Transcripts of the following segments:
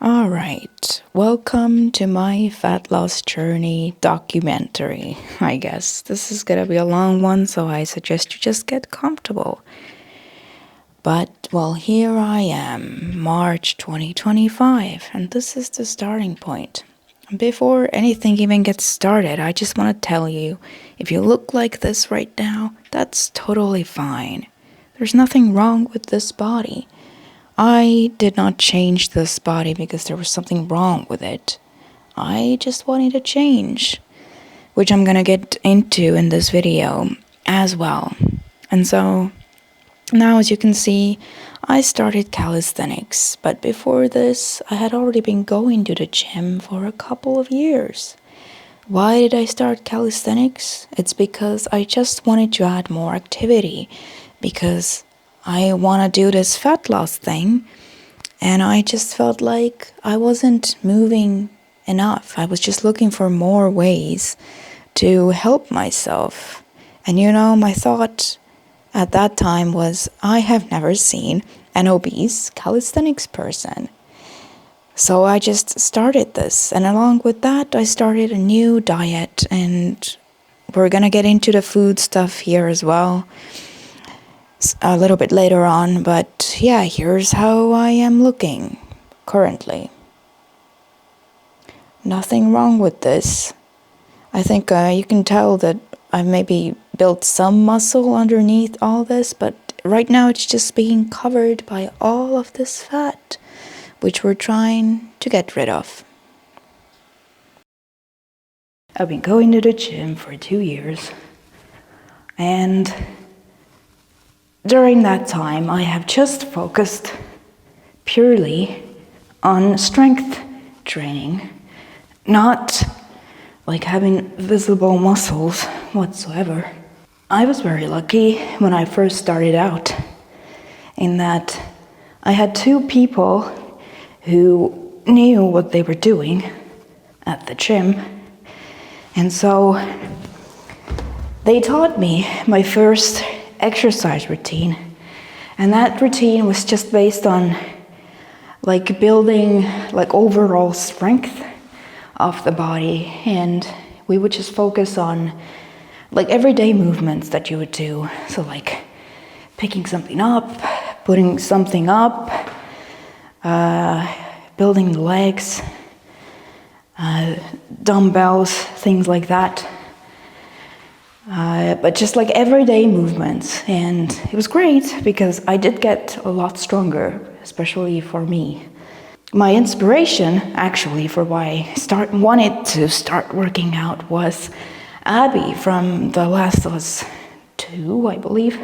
All right, welcome to my fat loss journey documentary. I guess this is gonna be a long one, so I suggest you just get comfortable. But, well, here I am, March 2025, and this is the starting point. Before anything even gets started, I just want to tell you, if you look like this right now, that's totally fine. There's nothing wrong with this body. I did not change this body because there was something wrong with it. I just wanted to change, which I'm gonna get into in this video as well. And so, now as you can see, I started calisthenics, but before this, I had already been going to the gym for a couple of years. Why did I start calisthenics? It's because I just wanted to add more activity, because I want to do this fat loss thing, and I just felt like I wasn't moving enough. I was just looking for more ways to help myself. And my thought at that time was, I have never seen an obese calisthenics person. So I just started this, and along with that, I started a new diet, and we're gonna get into the food stuff here as well a little bit later on, but yeah, here's how I am looking currently. Nothing wrong with this. I think you can tell that I've maybe built some muscle underneath all this, but right now it's just being covered by all of this fat, which we're trying to get rid of. I've been going to the gym for 2 years, and during that time, I have just focused purely on strength training, not like having visible muscles whatsoever. I was very lucky when I first started out in that I had 2 people who knew what they were doing at the gym, and so they taught me my first exercise routine, and that routine was just based on building overall strength of the body, and we would just focus on everyday movements that you would do, so picking something up, putting something up, building the legs, dumbbells, things like that. But just everyday movements, and it was great because I did get a lot stronger, especially for me. My inspiration, actually, for why I wanted to start working out was Abby from The Last of Us 2, I believe.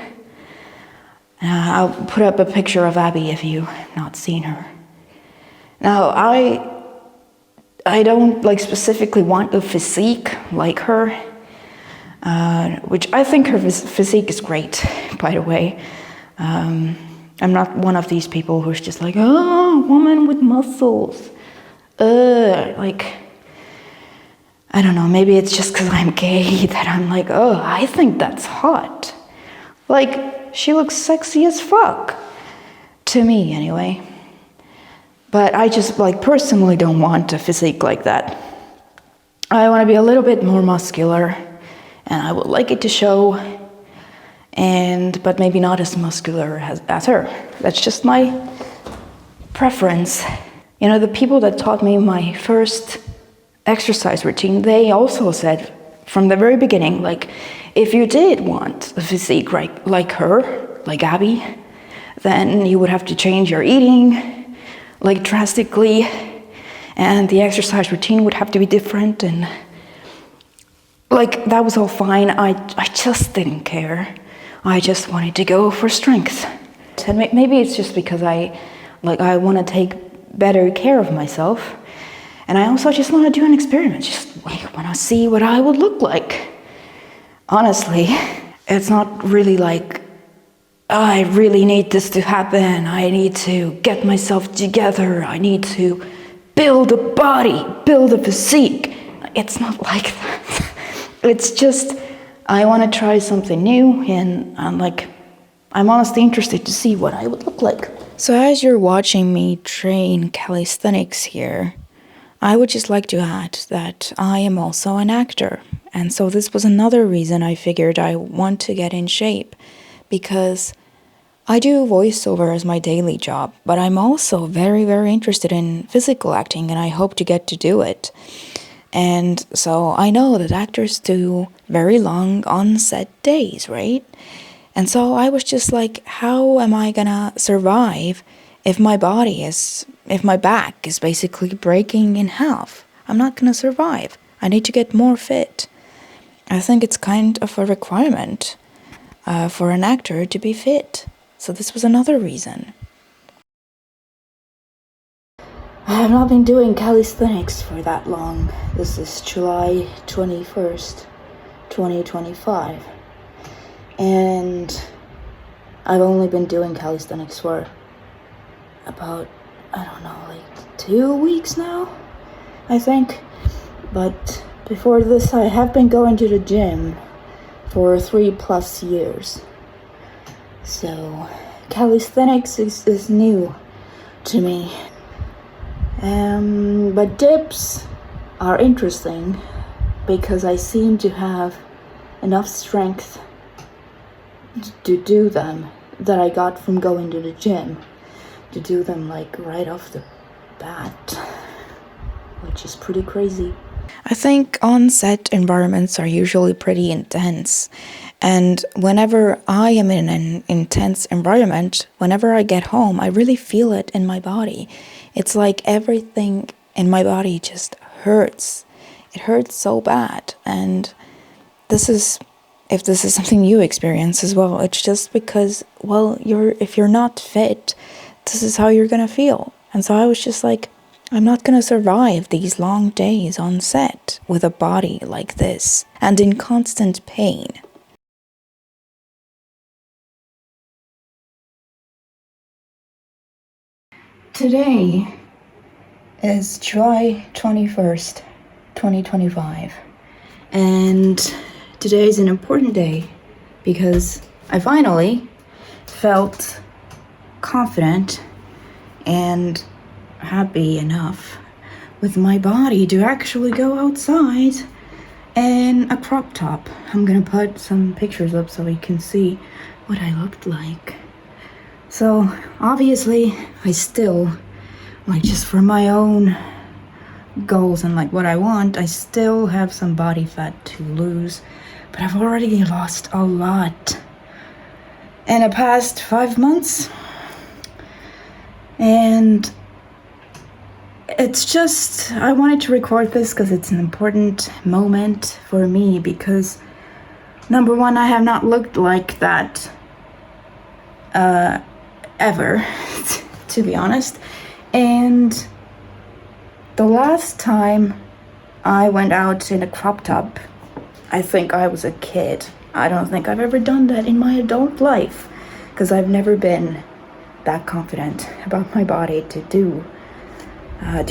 I'll put up a picture of Abby if you've not seen her. Now, I don't specifically want a physique like her, which I think her physique is great, by the way. I'm not one of these people who's just oh, woman with muscles. I don't know, maybe it's just because I'm gay that I'm oh, I think that's hot. She looks sexy as fuck. To me, anyway. But I just, personally don't want a physique like that. I want to be a little bit more muscular, and I would like it to show, but maybe not as muscular as her. That's just my preference. The people that taught me my first exercise routine, they also said from the very beginning, if you did want a physique like her, like Abby, then you would have to change your eating, drastically, and the exercise routine would have to be different, and that was all fine. I just didn't care. I just wanted to go for strength. And maybe it's just because I want to take better care of myself. And I also just want to do an experiment. Just want to see what I would look like. Honestly, it's not really I really need this to happen. I need to get myself together. I need to build a body, build a physique. It's not like that. It's just, I want to try something new, and I'm honestly interested to see what I would look like. So as you're watching me train calisthenics here, I would just like to add that I am also an actor. And so this was another reason I figured I want to get in shape, because I do voiceover as my daily job, but I'm also very, very interested in physical acting, and I hope to get to do it. And so I know that actors do very long on-set days, right? And so I was just like, how am I gonna survive if my back is basically breaking in half? I'm not gonna survive. I need to get more fit. I think it's kind of a requirement for an actor to be fit. So this was another reason. I have not been doing calisthenics for that long. This is July 21st, 2025. And I've only been doing calisthenics for about, I don't know, like 2 weeks now, I think. But before this, I have been going to the gym for 3+ years. So calisthenics is new to me. But dips are interesting because I seem to have enough strength to do them that I got from going to the gym, to do them like right off the bat, which is pretty crazy. I think on-set environments are usually pretty intense, and whenever I am in an intense environment, whenever I get home, I really feel it in my body. It's like everything in my body just hurts. It hurts so bad, and if this is something you experience as well, it's just because, well, if you're not fit, this is how you're gonna feel. And so I was just like, I'm not gonna survive these long days on set with a body like this and in constant pain. Today is July 21st, 2025, and today is an important day because I finally felt confident and happy enough with my body to actually go outside in a crop top. I'm gonna put some pictures up so you can see what I looked like. So obviously I still, like, just for my own goals and like what I want, I still have some body fat to lose, but I've already lost a lot in the past 5 months. And it's just, I wanted to record this because it's an important moment for me, because number one, I have not looked like that ever, to be honest. And the last time I went out in a crop top, I think I was a kid. I don't think I've ever done that in my adult life, because I've never been that confident about my body to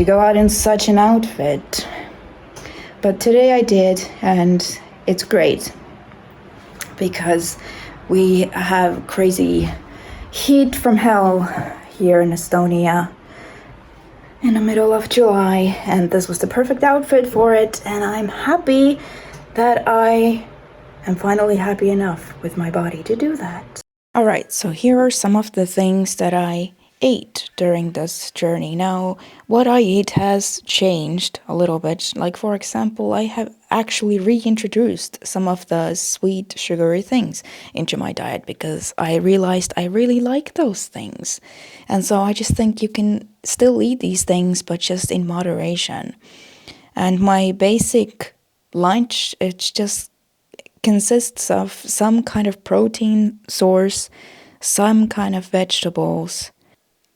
go out in such an outfit. But today I did, and it's great because we have crazy heat from hell here in Estonia in the middle of July, and this was the perfect outfit for it, and I'm happy that I am finally happy enough with my body to do that. Alright, so here are some of the things that I ate during this journey. Now, what I eat has changed a little bit. Like, for example, I have actually reintroduced some of the sweet, sugary things into my diet because I realized I really like those things. And so I just think you can still eat these things, but just in moderation. And my basic lunch, it's just consists of some kind of protein source, some kind of vegetables.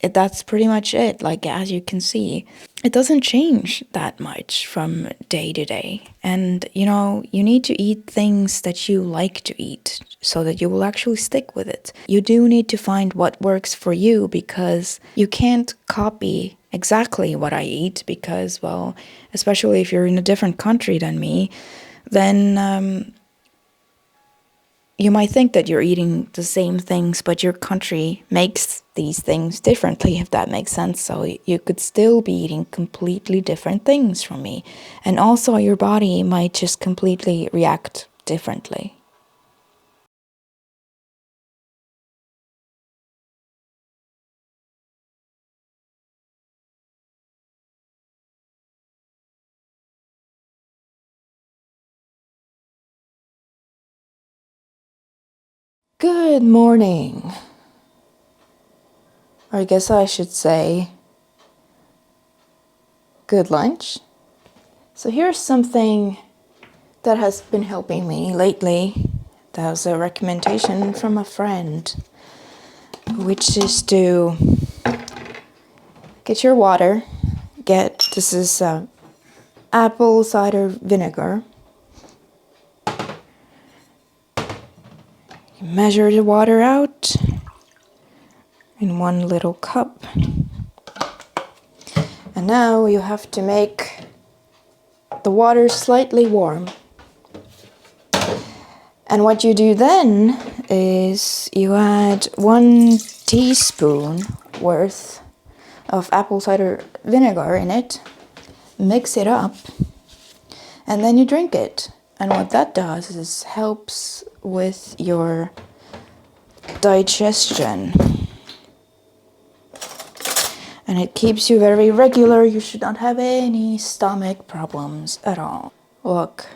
That's pretty much it. Like, as you can see, it doesn't change that much from day to day. And, you need to eat things that you like to eat so that you will actually stick with it. You do need to find what works for you, because you can't copy exactly what I eat, because, well, especially if you're in a different country than me, then you might think that you're eating the same things, but your country makes these things differently, if that makes sense. So you could still be eating completely different things from me. And also your body might just completely react differently. Good morning. Or I guess I should say good lunch. So here's something that has been helping me lately. That was a recommendation from a friend, which is to get your water. This is apple cider vinegar. Measure the water out in 1 little cup. And now you have to make the water slightly warm. And what you do then is you add 1 teaspoon worth of apple cider vinegar in it, mix it up, and then you drink it. And what that does is helps with your digestion. And it keeps you very regular. You should not have any stomach problems at all. Look,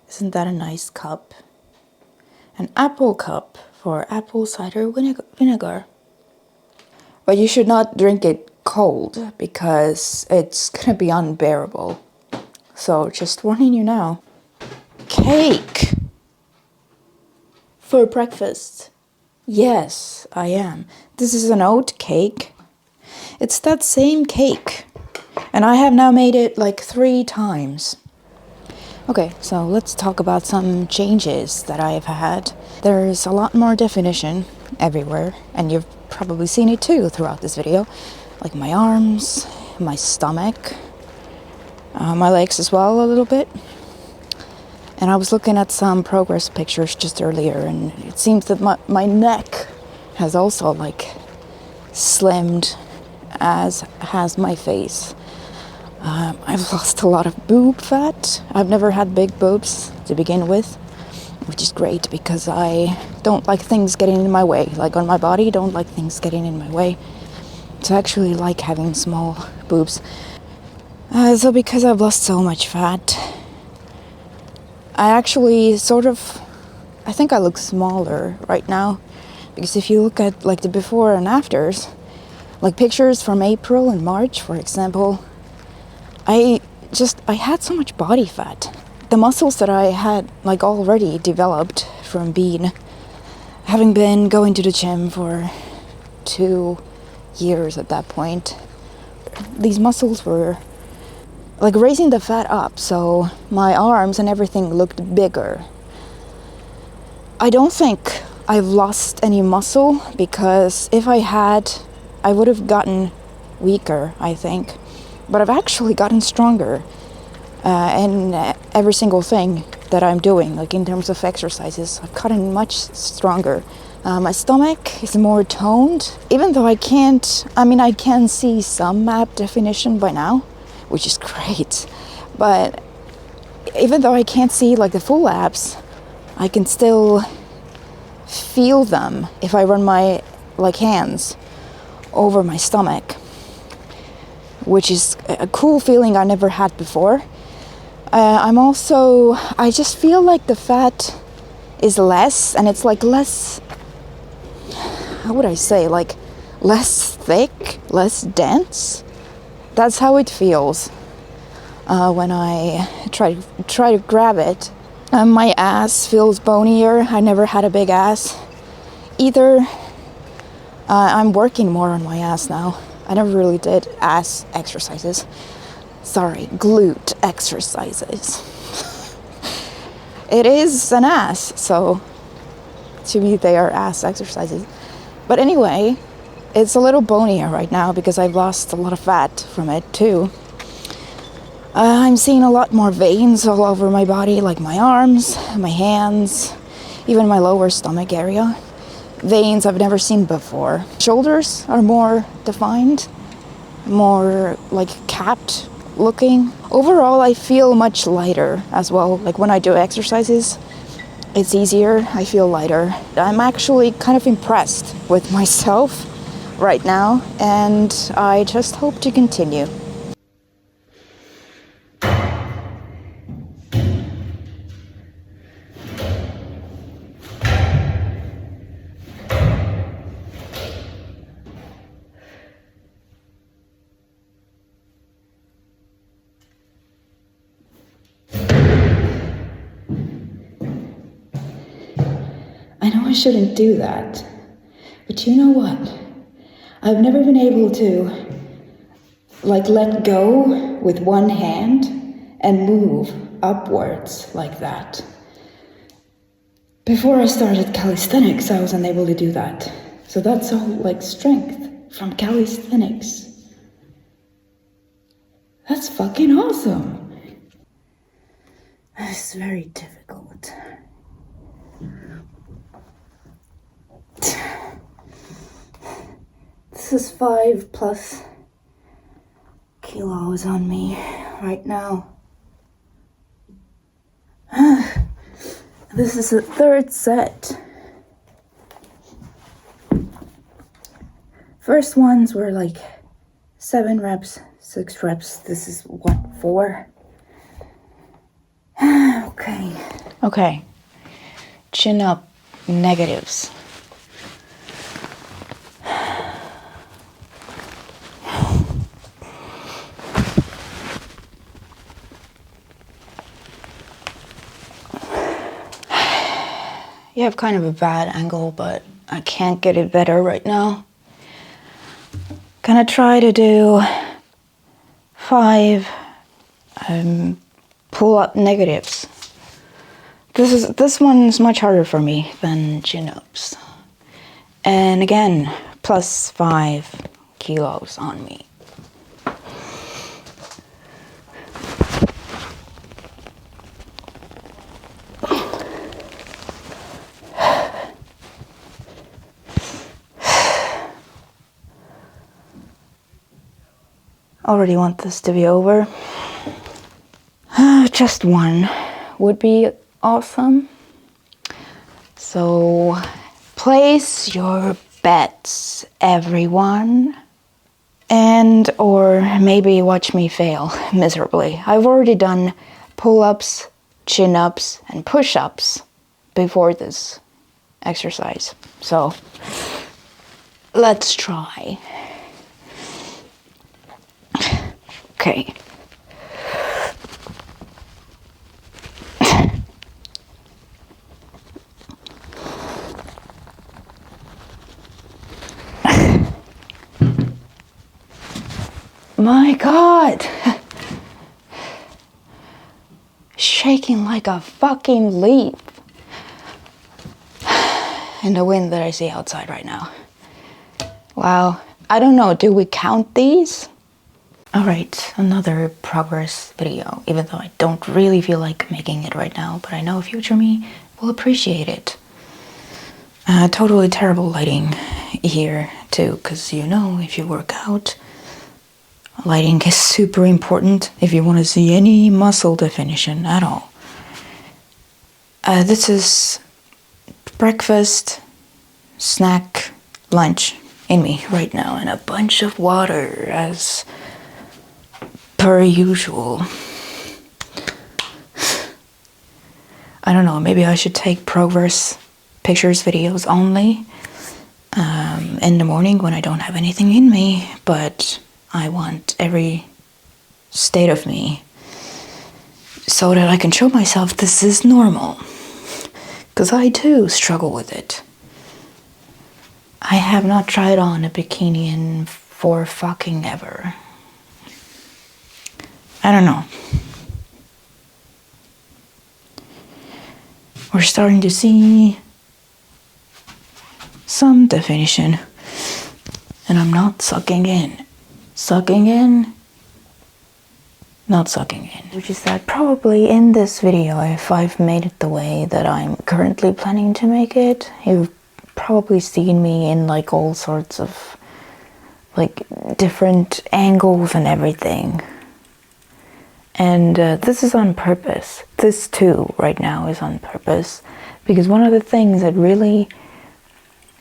isn't that a nice cup? An apple cup for apple cider vinegar. But you should not drink it cold because it's gonna be unbearable. So just warning you now. Cake for breakfast. Yes, I am. This is an oat cake. It's that same cake. And I have now made it like 3 times. Okay, so let's talk about some changes that I have had. There's a lot more definition everywhere, and you've probably seen it too throughout this video. Like my arms, my stomach, my legs as well a little bit. And I was looking at some progress pictures just earlier, and it seems that my neck has also like slimmed, as has my face. I've lost a lot of boob fat. I've never had big boobs to begin with, which is great because I don't like things getting in my way. Like on my body, don't like things getting in my way. So I actually like having small boobs. So because I've lost so much fat, I actually I think I look smaller right now. Because if you look at like the before and afters, like pictures from April and March, for example, I had so much body fat. The muscles that I had like already developed from having been going to the gym for 2 years at that point, these muscles were like raising the fat up, so my arms and everything looked bigger. I don't think I've lost any muscle, because if I had, I would have gotten weaker, I think. But I've actually gotten stronger in every single thing that I'm doing, like in terms of exercises. I've gotten much stronger. My stomach is more toned, even though I can see some ab definition by now, which is great. But even though I can't see like the full abs, I can still feel them if I run my hands over my stomach, which is a cool feeling I never had before. I just feel like the fat is less, and it's like less, how would I say, like less thick, less dense. That's how it feels when I try to grab it. My ass feels bonier. I never had a big ass either. I'm working more on my ass now. I never really did ass exercises. Sorry, glute exercises. It is an ass, so to me they are ass exercises. But anyway, it's a little bonier right now because I've lost a lot of fat from it too. I'm seeing a lot more veins all over my body, like my arms, my hands, even my lower stomach area. Veins I've never seen before. Shoulders are more defined, more like capped looking. Overall, I feel much lighter as well. Like when I do exercises, it's easier. I feel lighter. I'm actually kind of impressed with myself right now, and I just hope to continue. I know I shouldn't do that, but you know what? I've never been able to let go with one hand and move upwards like that. Before I started calisthenics, I was unable to do that. So that's all strength from calisthenics. That's fucking awesome. It's very difficult. This is 5+ kilos on me right now. This is the third set. First ones were 7 reps, 6 reps. This is 4. Okay. Chin up negatives. You have kind of a bad angle, but I can't get it better right now. Gonna try to do 5 pull-up negatives. This one's much harder for me than chin-ups. And again, plus 5 kilos on me. Already want this to be over. Just one would be awesome. So place your bets, everyone. And or maybe watch me fail miserably. I've already done pull-ups, chin-ups, and push-ups before this exercise. So let's try. Okay. My God. Shaking like a fucking leaf in the wind that I see outside right now. Wow. I don't know. Do we count these? Alright, another progress video, even though I don't really feel like making it right now, but I know future me will appreciate it. Totally terrible lighting here too, because if you work out, lighting is super important if you want to see any muscle definition at all. This is breakfast, snack, lunch in me right now, and a bunch of water as per usual. I don't know, maybe I should take progress pictures, videos only in the morning when I don't have anything in me, but I want every state of me so that I can show myself this is normal. Because I too struggle with it. I have not tried on a bikini in for fucking ever. I don't know. We're starting to see some definition, and I'm not sucking in. Sucking in? not sucking in. Which is that probably in this video, if I've made it the way that I'm currently planning to make it, you've probably seen me in like all sorts of like different angles and everything. And this is on purpose. This too right now is on purpose, because one of the things that really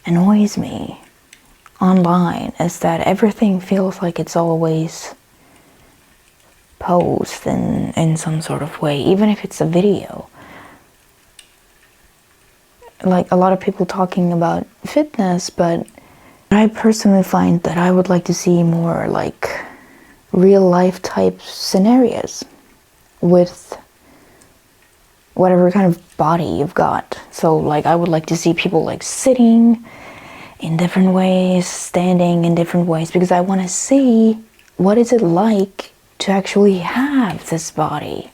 annoys me online is that everything feels like it's always posed in some sort of way, even if it's a video. Like a lot of people talking about fitness, but I personally find that I would like to see more like real life type scenarios with whatever kind of body you've got. So like I would like to see people like sitting in different ways, standing in different ways, because I want to see what is it like to actually have this body.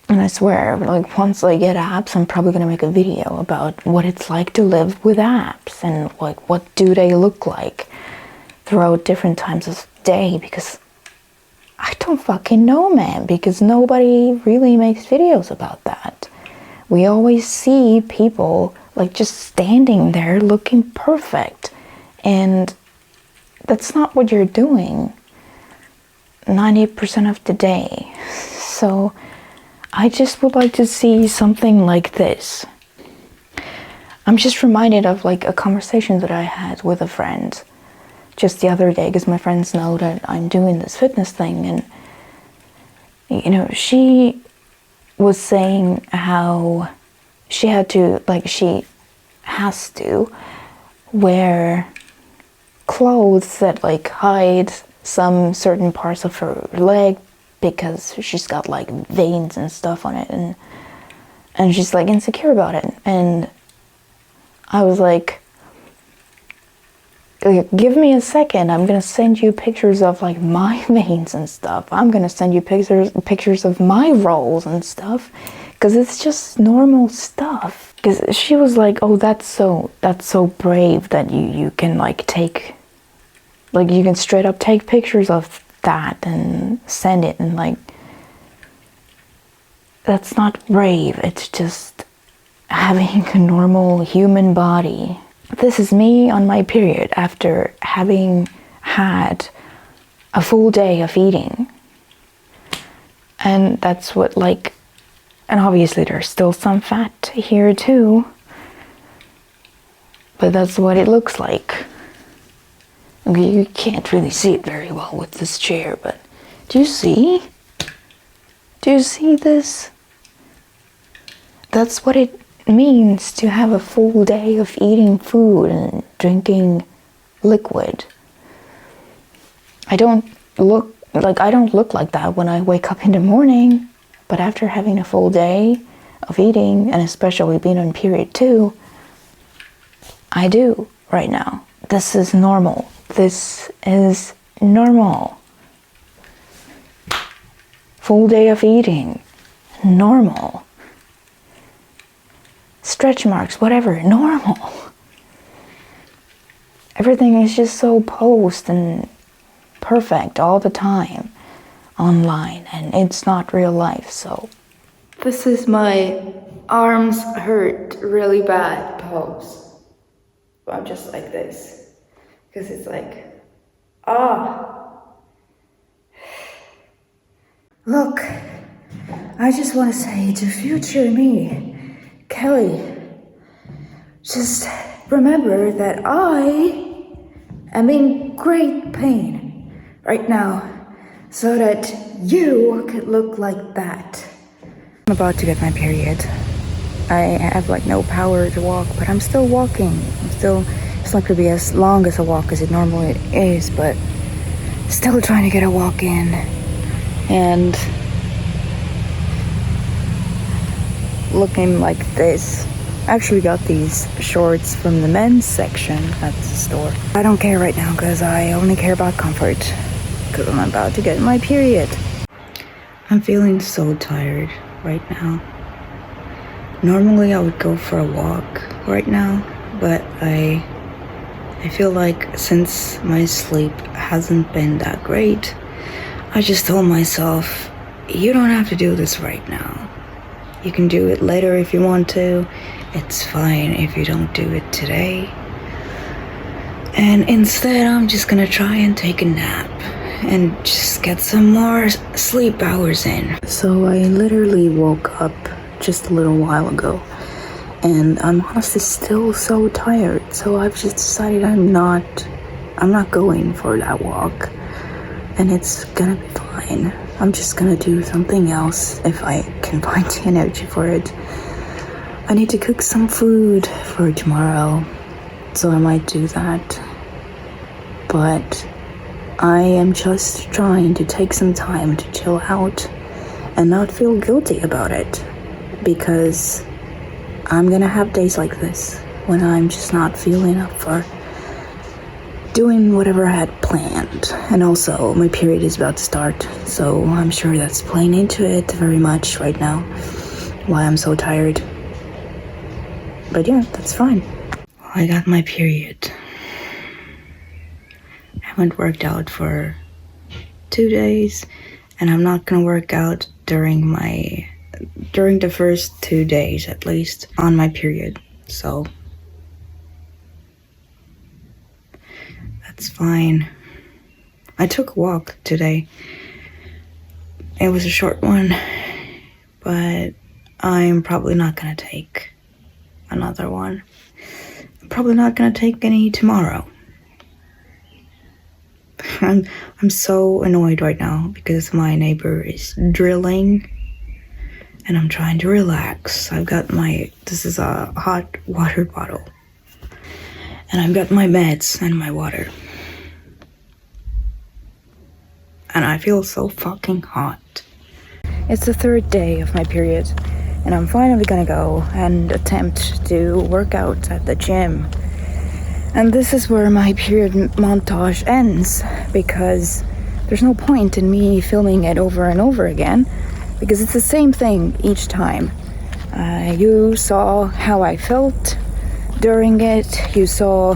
And I swear, like once I get abs, I'm probably gonna make a video about what it's like to live with abs and like what do they look like throughout different times of day, because I don't fucking know, man, because nobody really makes videos about that. We always see people like just standing there looking perfect, and that's not what you're doing 90% of the day. So I just would like to see something like this. I'm just reminded of like a conversation that I had with a friend just the other day, because my friends know that I'm doing this fitness thing, and you know, she was saying how she has to wear clothes that like hide some certain parts of her leg, because she's got like veins and stuff on it, and she's like insecure about it. And I was like, give me a second, I'm gonna send you pictures of like my veins and stuff. I'm gonna send you pictures of my rolls and stuff, because it's just normal stuff. Because she was like, oh, that's so brave that you can like take, like you can straight up take pictures of that and send it, and like that's not brave, it's just having a normal human body. This is me on my period after having had a full day of eating. And that's what like, and obviously there's still some fat here too, but that's what it looks like. Okay, you can't really see it very well with this chair, but do you see? Do you see this? That's what it means to have a full day of eating food and drinking liquid. I don't look like that when I wake up in the morning, but after having a full day of eating, and especially being on period too, I do right now. This is normal. This is normal. Full day of eating, normal. Stretch marks, whatever, normal. Everything is just so posed and perfect all the time online, and it's not real life. So this is my arms hurt really bad pose. I'm just like this, because it's like, look, I just want to say to future me, Kelly, just remember that I am in great pain right now, so that you could look like that. I'm about to get my period. I have like no power to walk, but I'm still walking. It's not gonna be as long as a walk as it normally is, but still trying to get a walk in. And looking like this. I actually got these shorts from the men's section at the store. I don't care right now, because I only care about comfort, because I'm about to get my period. I'm feeling so tired right now. Normally I would go for a walk right now, but I feel like since my sleep hasn't been that great, I just told myself, you don't have to do this right now. You can do it later if you want to. It's fine if you don't do it today. And instead, I'm just gonna try and take a nap and just get some more sleep hours in. So I literally woke up just a little while ago, and I'm honestly still so tired. So I've just decided I'm not going for that walk. And it's gonna be fine. I'm just gonna do something else if I can find the energy for it. I need to cook some food for tomorrow, so I might do that. But I am just trying to take some time to chill out and not feel guilty about it, because I'm gonna have days like this when I'm just not feeling up for doing whatever I had planned. And also, my period is about to start, so I'm sure that's playing into it very much right now, why I'm so tired. But yeah, that's fine. I got my period. I haven't worked out for 2 days, and I'm not gonna work out during the first 2 days at least on my period, so that's fine. I took a walk today. It was a short one, but I'm probably not gonna take another one. I'm probably not gonna take any tomorrow. I'm so annoyed right now because my neighbor is drilling and I'm trying to relax. This is a hot water bottle, and I've got my meds and my water. And I feel so fucking hot. It's the 3rd day of my period, and I'm finally gonna go and attempt to work out at the gym. And this is where my period montage ends, because there's no point in me filming it over and over again, because it's the same thing each time. You saw how I felt during it, you saw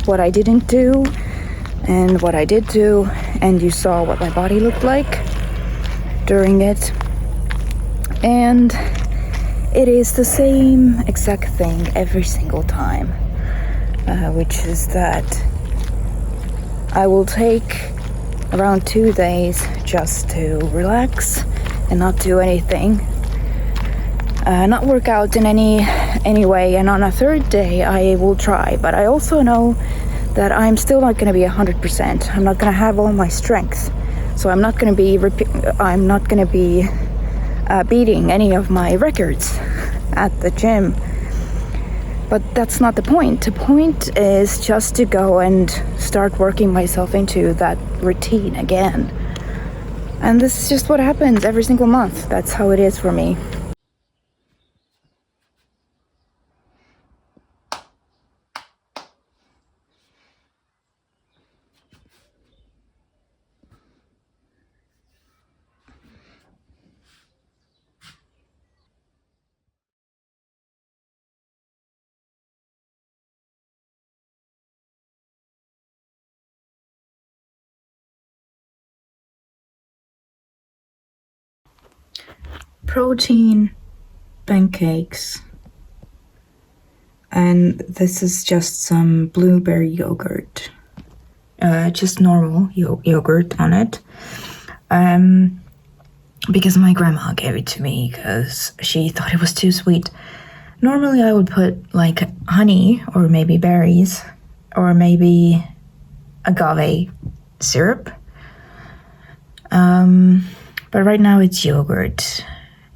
what I didn't do, and what I did do, and you saw what my body looked like during it. And it is the same exact thing every single time, which is that I will take around 2 days just to relax and not do anything, not work out in any way, and on a 3rd day I will try. But I also know that I'm still not going to be 100%. I'm not going to have all my strength, so I'm not going to be beating any of my records at the gym. But that's not the point. The point is just to go and start working myself into that routine again. And this is just what happens every single month. That's how it is for me. Protein pancakes, and this is just some blueberry yogurt, just normal yogurt on it, because my grandma gave it to me because she thought it was too sweet. Normally I would put like honey or maybe berries or maybe agave syrup, but right now it's yogurt.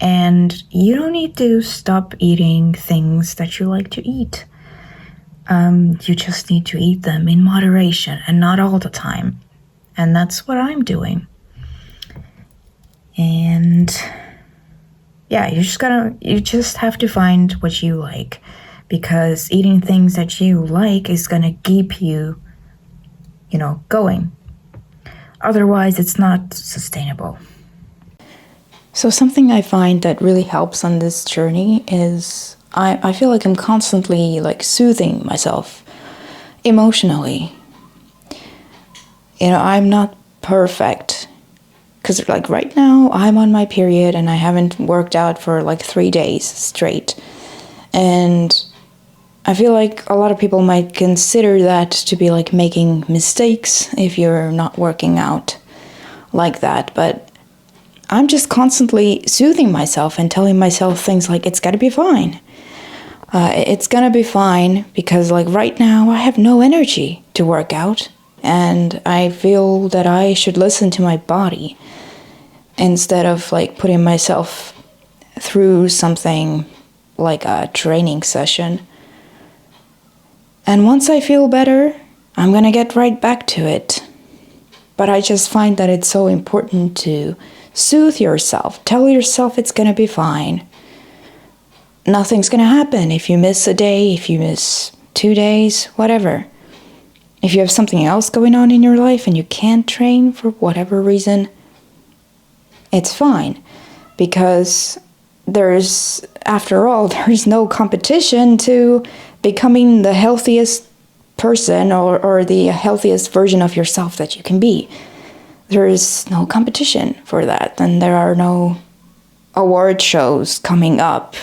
And you don't need to stop eating things that you like to eat. You just need to eat them in moderation and not all the time. And that's what I'm doing. And yeah, you just have to find what you like, because eating things that you like is gonna keep you, going. Otherwise, it's not sustainable. So something I find that really helps on this journey is I feel like I'm constantly soothing myself emotionally. I'm not perfect, because like right now I'm on my period and I haven't worked out for like 3 days straight. And I feel like a lot of people might consider that to be like making mistakes if you're not working out like that. But I'm just constantly soothing myself and telling myself things like, it's gotta be fine. It's gonna be fine because like right now I have no energy to work out. And I feel that I should listen to my body instead of like putting myself through something like a training session. And once I feel better, I'm gonna get right back to it. But I just find that it's so important to soothe yourself. Tell yourself it's gonna be fine. Nothing's gonna happen if you miss a day, if you miss 2 days, whatever. If you have something else going on in your life and you can't train for whatever reason, it's fine. Because after all, there's no competition to becoming the healthiest person or the healthiest version of yourself that you can be. There is no competition for that, and there are no award shows coming up.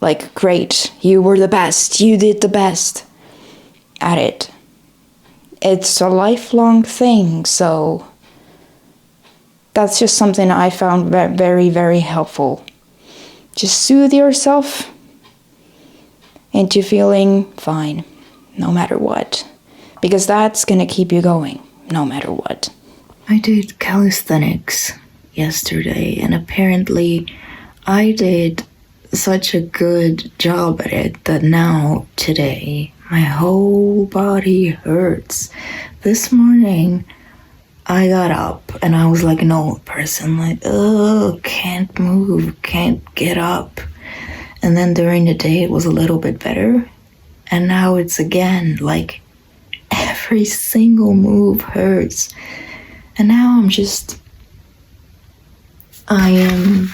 Like, great, you were the best, you did the best at it. It's a lifelong thing, so that's just something I found very, very helpful. Just soothe yourself into feeling fine, no matter what. Because that's gonna keep you going, no matter what. I did calisthenics yesterday, and apparently I did such a good job at it that now, today, my whole body hurts. This morning, I got up and I was like an old person, like, oh, can't move, can't get up. And then during the day, it was a little bit better. And now it's again like every single move hurts. And now I am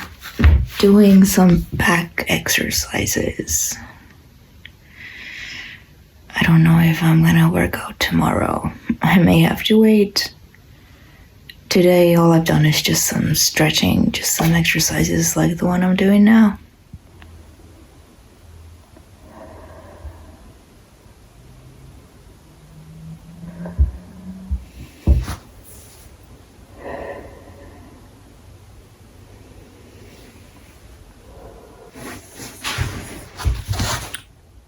doing some back exercises. I don't know if I'm gonna work out tomorrow. I may have to wait. Today, all I've done is just some stretching, just some exercises like the one I'm doing now.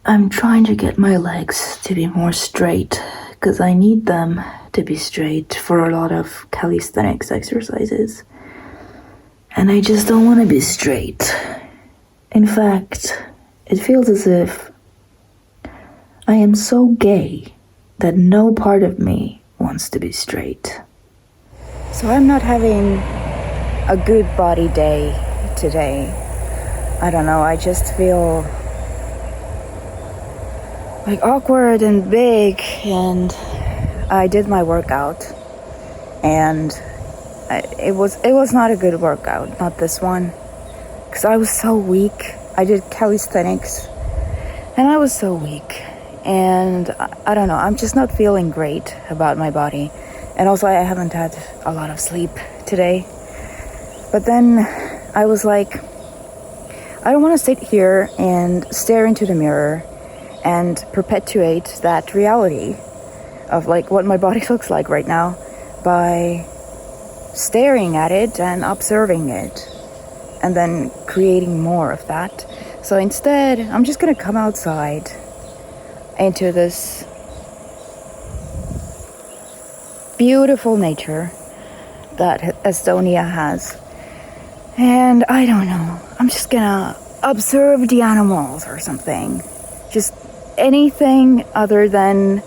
I'm trying to get my legs to be more straight because I need them to be straight for a lot of calisthenics exercises. And I just don't want to be straight. In fact, it feels as if I am so gay that no part of me wants to be straight. So I'm not having a good body day today. I don't know, I just feel like awkward and big, and I did my workout and it was not a good workout, not this one, because I was so weak. I did calisthenics and I was so weak, and I don't know, I'm just not feeling great about my body. And also I haven't had a lot of sleep today. But then I was like, I don't want to sit here and stare into the mirror and perpetuate that reality of like what my body looks like right now by staring at it and observing it and then creating more of that. So instead, I'm just gonna come outside into this beautiful nature that Estonia has. And I don't know, I'm just gonna observe the animals or something. Just anything other than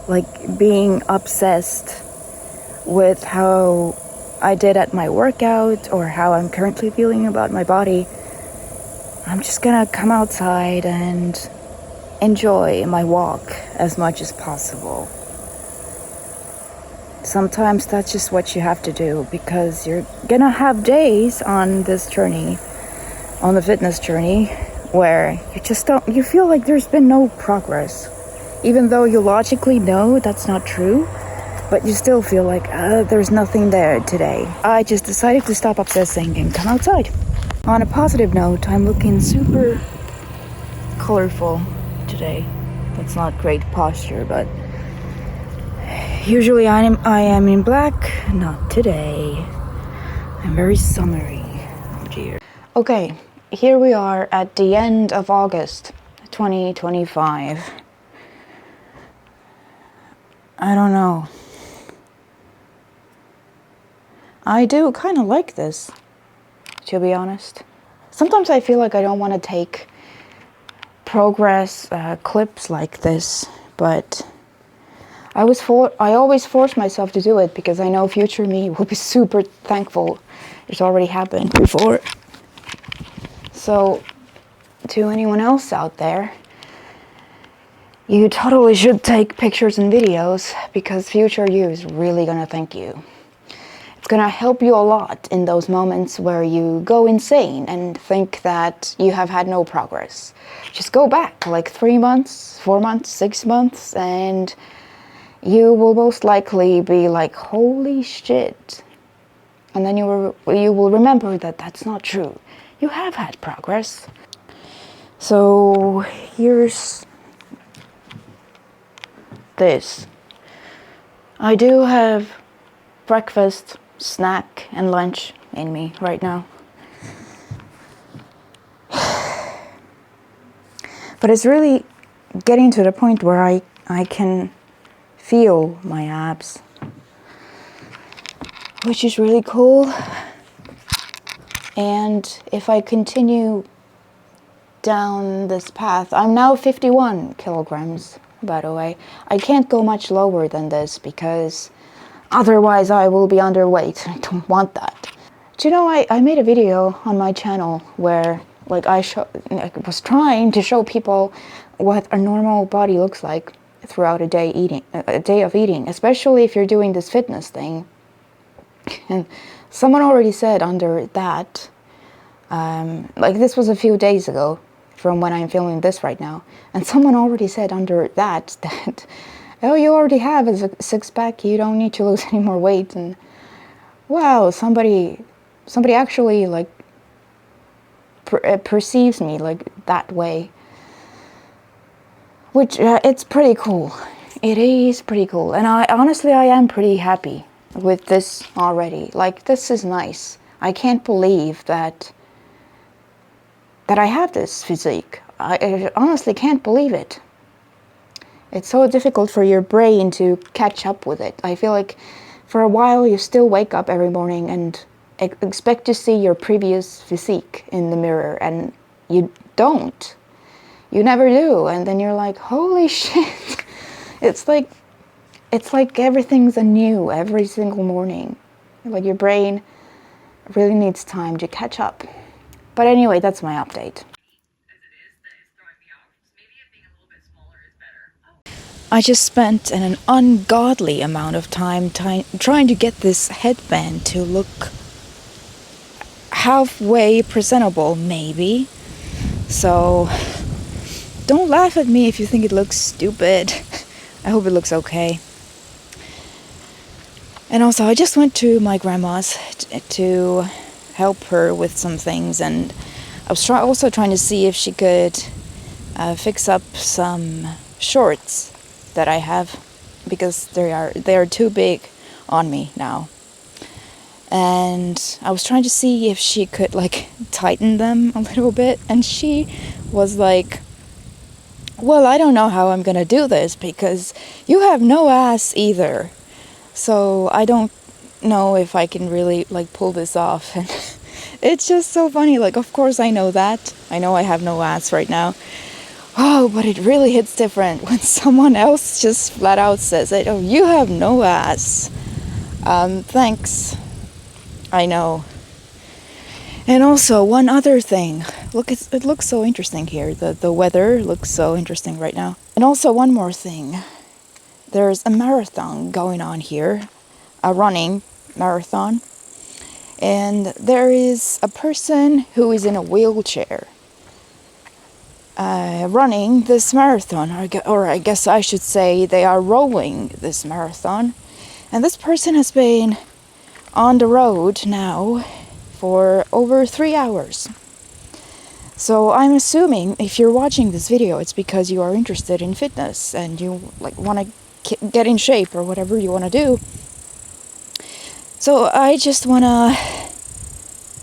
like being obsessed with how I did at my workout or how I'm currently feeling about my body. I'm just gonna come outside and enjoy my walk as much as possible. Sometimes that's just what you have to do, because you're gonna have days on this journey, on the fitness journey, where you feel like there's been no progress, even though you logically know that's not true. but you still feel like there's nothing there today. I just decided to stop obsessing and come outside. On a positive note, I'm looking super colorful today. That's not great posture, but usually I am in black. Not today. I'm very summery. Oh dear. Okay, here we are at the end of August 2025. I don't know. I do kind of like this, to be honest. Sometimes I feel like I don't want to take progress clips like this, but I always force myself to do it because I know future me will be super thankful. It's already happened before. So, to anyone else out there, you totally should take pictures and videos because future you is really gonna thank you. It's gonna help you a lot in those moments where you go insane and think that you have had no progress. Just go back like 3 months, 4 months, 6 months, and you will most likely be like, holy shit. And then you will remember that that's not true. You have had progress. So here's this. I do have breakfast, snack, and lunch in me right now. But it's really getting to the point where I can feel my abs, which is really cool. And if I continue down this path, I'm now 51 kilograms, by the way. I can't go much lower than this because otherwise I will be underweight. I don't want that. Do you know, I made a video on my channel where like I was trying to show people what a normal body looks like throughout a day of eating, especially if you're doing this fitness thing. And someone already said under that, like this was a few days ago from when I'm filming this right now, and someone already said under that oh, you already have a six-pack, you don't need to lose any more weight. And wow, somebody actually like perceives me like that way, which it's pretty cool. It is pretty cool, and I honestly am pretty happy with this already. Like, this is nice. I can't believe that I have this physique. I honestly can't believe it. It's so difficult for your brain to catch up with it. I feel like for a while you still wake up every morning and expect to see your previous physique in the mirror, and you don't. You never do. And then you're like, holy shit. It's like everything's anew every single morning. Like your brain really needs time to catch up. But anyway, that's my update. I just spent an ungodly amount of time trying to get this headband to look halfway presentable, maybe. So don't laugh at me if you think it looks stupid. I hope it looks okay. And also, I just went to my grandma's to help her with some things, and I was also trying to see if she could fix up some shorts that I have, because they are too big on me now. And I was trying to see if she could like tighten them a little bit, and she was like, well, I don't know how I'm gonna do this because you have no ass either. So I don't know if I can really like pull this off. And it's just so funny. Like, of course I know that. I know I have no ass right now. Oh, but it really hits different when someone else just flat out says it. Oh, you have no ass. Thanks. I know. And also, one other thing. Look, it looks so interesting here. The weather looks so interesting right now. And also, one more thing. There's a marathon going on here. A running marathon. And there is a person who is in a wheelchair running this marathon. Or I guess I should say they are rowing this marathon. And this person has been on the road now for over 3 hours. So I'm assuming if you're watching this video, it's because you are interested in fitness and you want to get in shape or whatever you want to do. So I just want to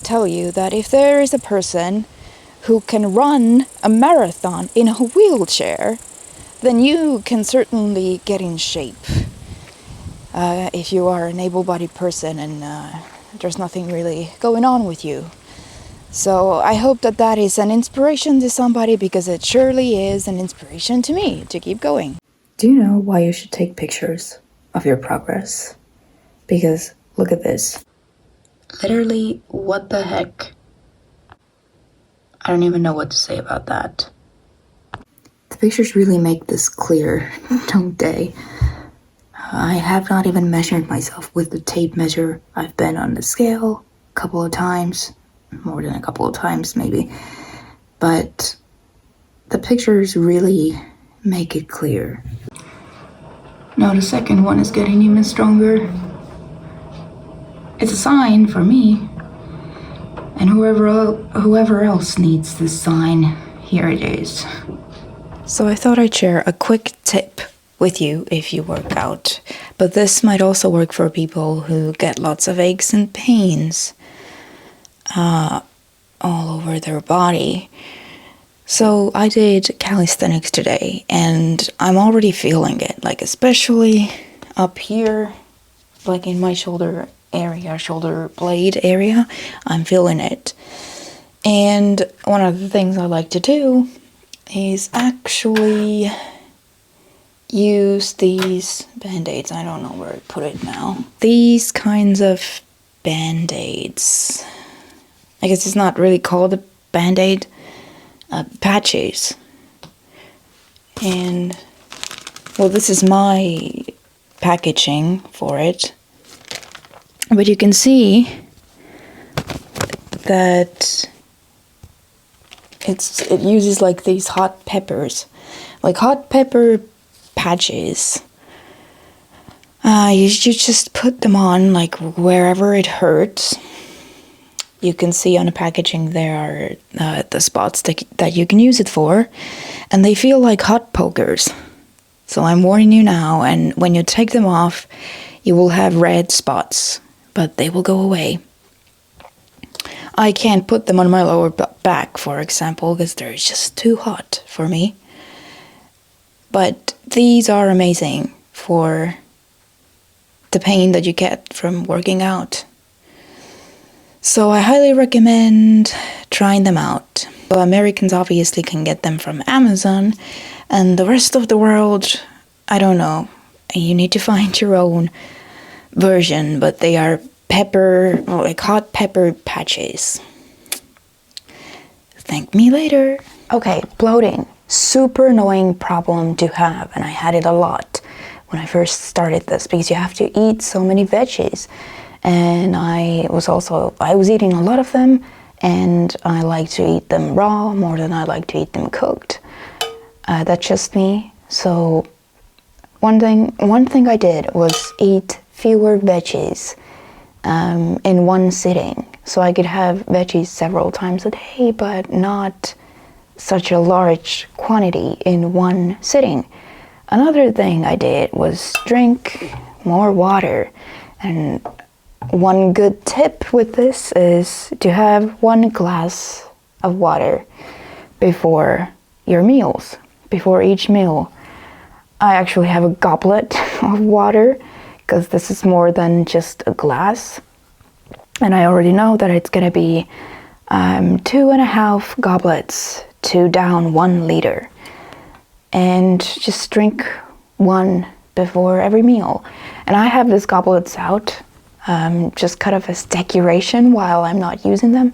tell you that if there is a person who can run a marathon in a wheelchair, then you can certainly get in shape. If you are an able-bodied person and there's nothing really going on with you. So I hope that that is an inspiration to somebody, because it surely is an inspiration to me to keep going. Do you know why you should take pictures of your progress? Because look at this. Literally, what the heck? I don't even know what to say about that. The pictures really make this clear, don't they? I have not even measured myself with the tape measure. I've been on the scale a couple of times, more than a couple of times maybe, but the pictures really make it clear. Now the second one is getting even stronger. It's a sign for me, and whoever else needs this sign, here it is. So I thought I'd share a quick tip with you if you work out, but this might also work for people who get lots of aches and pains all over their body. So I did calisthenics today, and I'm already feeling it, like especially up here, like in my shoulder area, shoulder blade area, I'm feeling it. And one of the things I like to do is actually use these band-aids. I don't know where I put it now. These kinds of band-aids. I guess it's not really called a band-aid. Patches. And, well, this is my packaging for it. But you can see that it uses like these hot peppers. Like hot pepper patches. You just put them on like wherever it hurts. You can see on the packaging there are the spots that you can use it for, and they feel like hot pokers. So I'm warning you now, and when you take them off, you will have red spots, but they will go away. I can't put them on my lower back, for example, because they're just too hot for me. But these are amazing for the pain that you get from working out. So I highly recommend trying them out. Well, Americans obviously can get them from Amazon, and the rest of the world, I don't know. You need to find your own version, but they are like hot pepper patches. Thank me later. Okay, bloating. Super annoying problem to have, and I had it a lot when I first started this, because you have to eat so many veggies. And I was eating a lot of them, and I like to eat them raw more than I like to eat them cooked. That's just me. So one thing I did was eat fewer veggies in one sitting. So I could have veggies several times a day, but not such a large quantity in one sitting. Another thing I did was drink more water. And one good tip with this is to have 1 glass of water before your meals, before each meal. I actually have a goblet of water, because this is more than just a glass. And I already know that it's gonna be 2.5 goblets to down 1 liter. And just drink 1 before every meal. And I have these goblets out, just kind of as decoration while I'm not using them,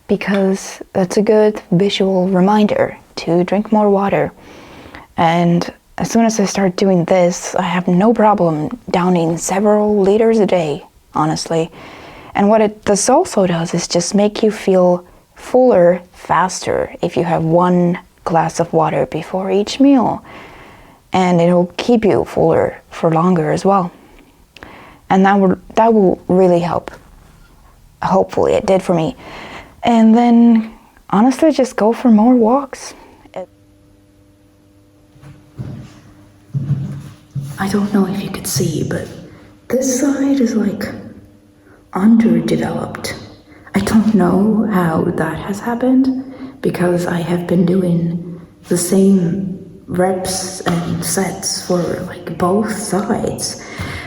because that's a good visual reminder to drink more water. And as soon as I start doing this, I have no problem downing several liters a day, honestly. And what this also does is just make you feel fuller faster if you have 1 glass of water before each meal. And it'll keep you fuller for longer as well. And that will really help. Hopefully it did for me. And then honestly just go for more walks. I don't know if you could see, but this side is like underdeveloped. I don't know how that has happened because I have been doing the same reps and sets for like both sides.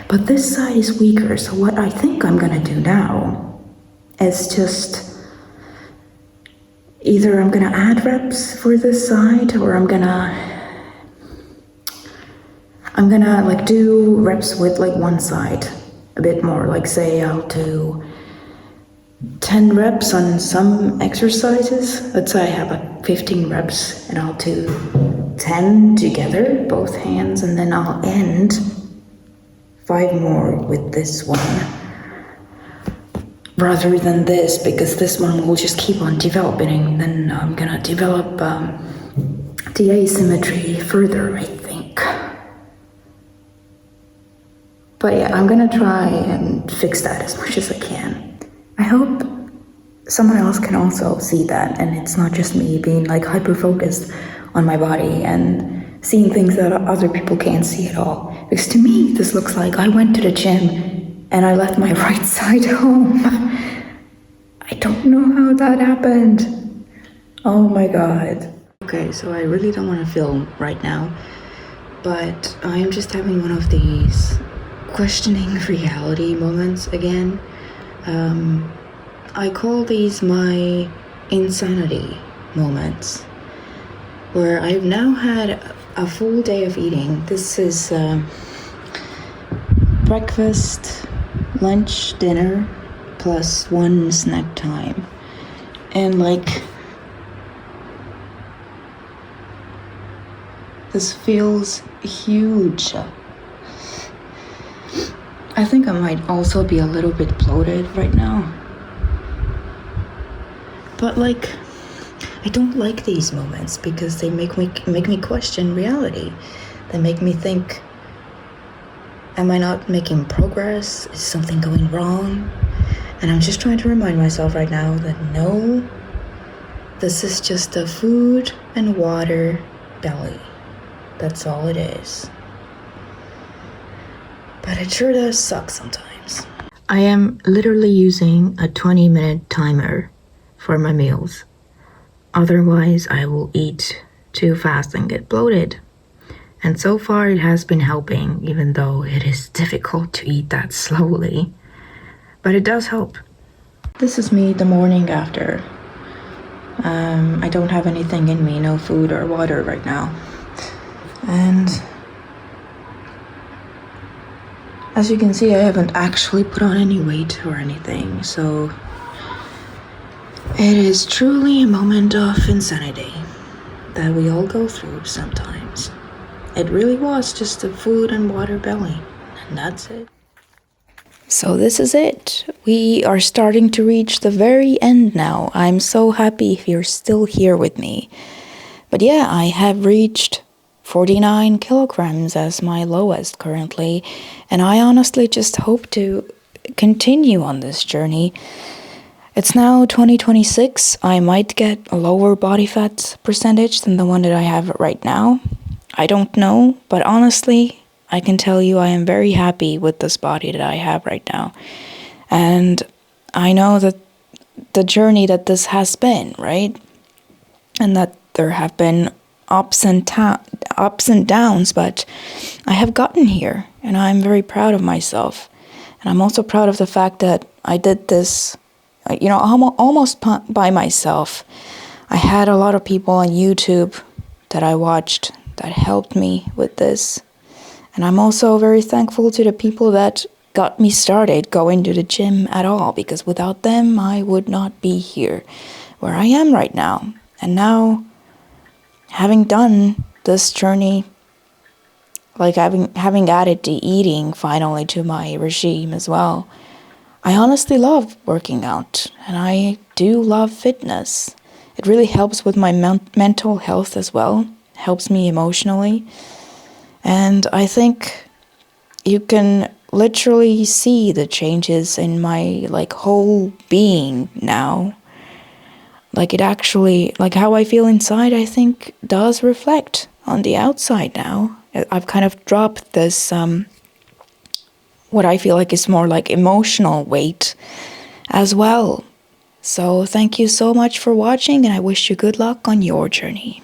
But this side is weaker, so what I think I'm gonna do now is just either I'm gonna add reps for this side or I'm gonna like do reps with like one side a bit more. Like say I'll do 10 reps on some exercises. Let's say I have like 15 reps and I'll do 10 together, both hands, and then I'll end 5 more with this one. Rather than this, because this one will just keep on developing, and then I'm gonna develop the asymmetry further, I think. But yeah, I'm gonna try and fix that as much as I can. I hope someone else can also see that, and it's not just me being like hyper-focused on my body and seeing things that other people can't see at all. Because to me, this looks like I went to the gym and I left my right side home. I don't know how that happened. Oh my god. Okay, so I really don't want to film right now, but I am just having one of these questioning reality moments again. I call these my insanity moments, where I've now had a full day of eating. This is breakfast, lunch, dinner, plus 1 snack time. And like, this feels huge. I think I might also be a little bit bloated right now. But like, I don't like these moments because they make me question reality. They make me think, am I not making progress? Is something going wrong? And I'm just trying to remind myself right now that no, this is just a food and water belly. That's all it is. But it sure does suck sometimes. I am literally using a 20-minute timer for my meals. Otherwise, I will eat too fast and get bloated. And so far, it has been helping, even though it is difficult to eat that slowly. But it does help. This is me the morning after. I don't have anything in me, no food or water right now. And as you can see, I haven't actually put on any weight or anything, so it is truly a moment of insanity that we all go through sometimes. It really was just a food and water belly, and that's it. So this is it. We are starting to reach the very end now. I'm so happy if you're still here with me. But yeah, I have reached 49 kilograms as my lowest currently, and I honestly just hope to continue on this journey. It's now 2026. I might get a lower body fat percentage than the one that I have right now. I don't know, but honestly, I can tell you I am very happy with this body that I have right now. And I know that the journey that this has been, right? And that there have been ups and downs, but I have gotten here, and I'm very proud of myself. And I'm also proud of the fact that I did this, almost by myself. I had a lot of people on YouTube that I watched that helped me with this. And I'm also very thankful to the people that got me started going to the gym at all, because without them, I would not be here where I am right now. And now, having done this journey, like having added the eating finally to my regime as well, I honestly love working out, and I do love fitness. It really helps with my mental health as well, helps me emotionally. And I think you can literally see the changes in my like whole being now. Like it actually, like how I feel inside, I think does reflect on the outside now. I've kind of dropped this, what I feel like is more like emotional weight as well. So thank you so much for watching, and I wish you good luck on your journey.